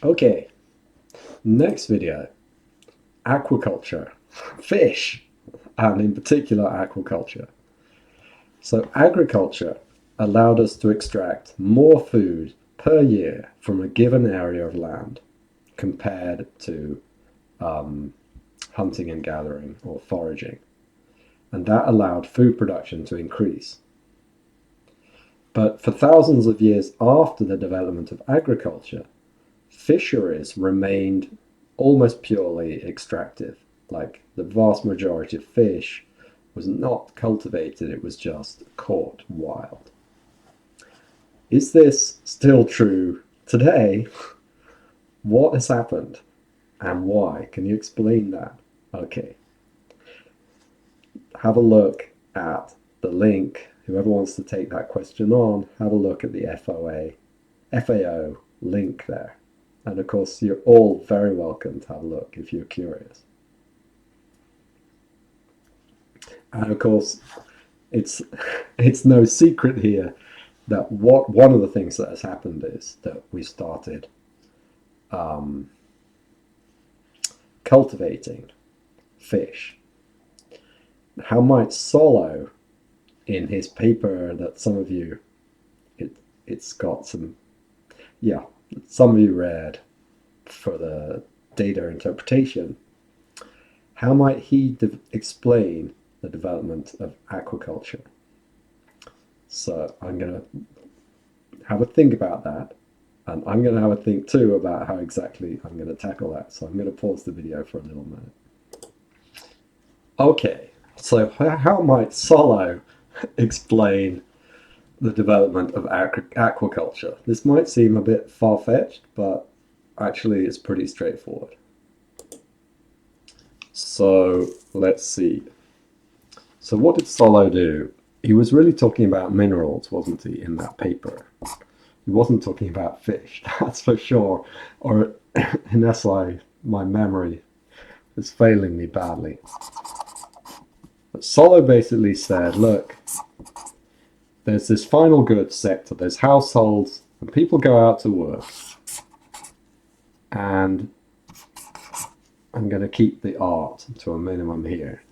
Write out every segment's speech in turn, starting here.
Okay, next video, aquaculture, fish, and in particular aquaculture. So agriculture allowed us to extract more food per year from a given area of land compared to hunting and gathering or foraging. And that allowed food production to increase. But for thousands of years after the development of agriculture, fisheries remained almost purely extractive. Like the vast majority of fish was not cultivated, it was just caught wild. Is this still true today? What has happened and why? Can you explain that? Okay. Have a look at the link. Whoever wants to take that question on, have a look at the FAO link there. And of course, you're all very welcome to have a look if you're curious. And of course, it's no secret here that one of the things that has happened is that we started cultivating fish. How might Solow, in his paper that some of you, it's got some of you read for the data interpretation, how might he explain the development of aquaculture? So I'm going to have a think about that, and I'm going to have a think too about how exactly I'm going to tackle that. So I'm going to pause the video for a little minute. Okay, so how might Solow explain the development of aquaculture? This might seem a bit far-fetched, but actually it's pretty straightforward. So let's see. So what did Solow do? He was really talking about minerals, wasn't he, in that paper? He wasn't talking about fish, that's for sure. Or unless my memory is failing me badly. But Solow basically said, look, there's this final goods sector, there's households, and people go out to work. And I'm going to keep the art to a minimum here.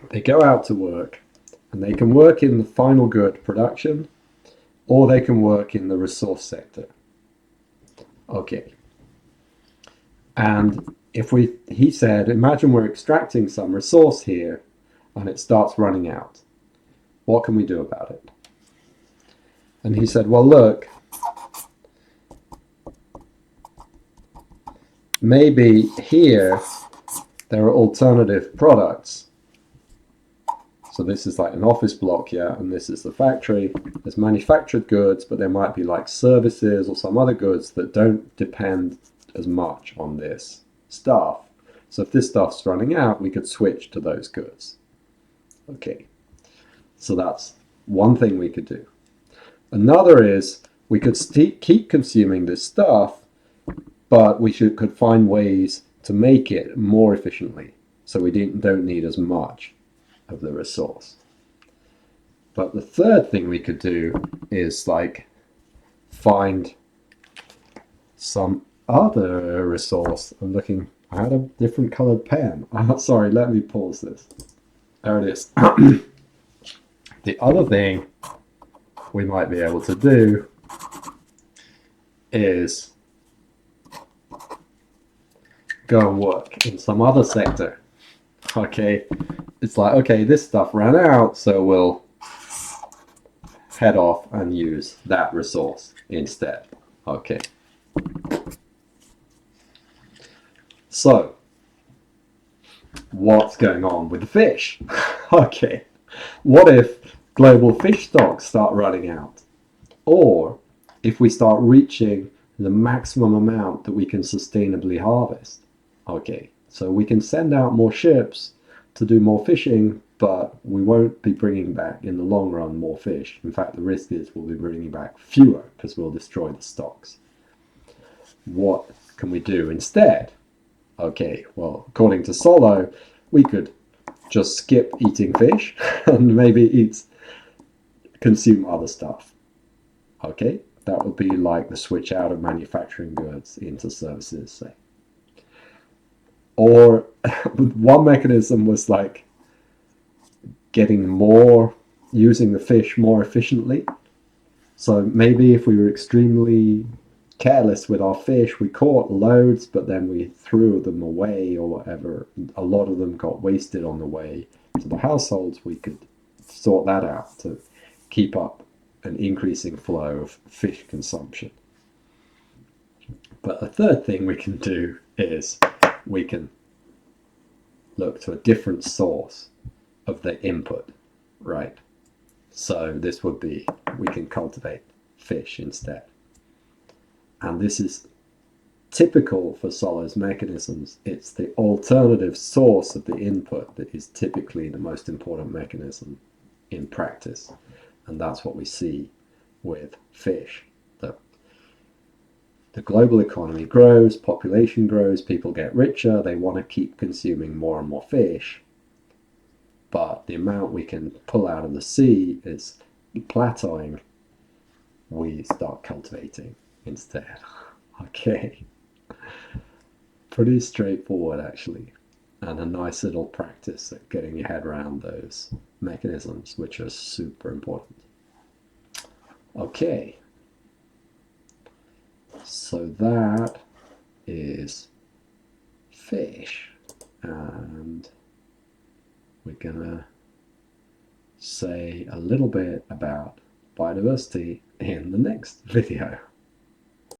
They go out to work, and they can work in the final good production, or they can work in the resource sector. Okay. And he said, imagine we're extracting some resource here, and it starts running out. What can we do about it? And he said, well, look, maybe here there are alternative products. So this is like an office block, yeah, and this is the factory. There's manufactured goods, but there might be like services or some other goods that don't depend as much on this stuff. So if this stuff's running out, we could switch to those goods. Okay, so that's one thing we could do. Another is we could keep consuming this stuff, but we could find ways to make it more efficiently, so we don't need as much of the resource. But the third thing we could do is like find some other resource. I had a different colored pen. Sorry, let me pause this. There it is. The other thing we might be able to do is go and work in some other sector. Okay, it's like, okay, this stuff ran out, so we'll head off and use that resource instead. Okay. So, what's going on with the fish? Okay, what if global fish stocks start running out? Or if we start reaching the maximum amount that we can sustainably harvest? Okay, so we can send out more ships to do more fishing, but we won't be bringing back in the long run more fish. In fact, the risk is we'll be bringing back fewer because we'll destroy the stocks. What can we do instead? Okay, well, according to Solow, we could just skip eating fish and maybe consume other stuff. Okay, that would be like the switch out of manufacturing goods into services, say. Or one mechanism was like getting more, using the fish more efficiently. So maybe if we were extremely careless with our fish, we caught loads, but then we threw them away or whatever. A lot of them got wasted on the way to the households. We could sort that out to keep up an increasing flow of fish consumption. But the third thing we can do is we can look to a different source of the input, right? So this would be, we can cultivate fish instead. And this is typical for Solo's mechanisms. It's the alternative source of the input that is typically the most important mechanism in practice. And that's what we see with fish. The global economy grows, population grows, people get richer, they want to keep consuming more and more fish. But the amount we can pull out of the sea is plateauing. We start cultivating instead. Okay. Pretty straightforward, actually. And a nice little practice at getting your head around those mechanisms, which are super important. Okay. So that is fish. And we're going to say a little bit about biodiversity in the next video.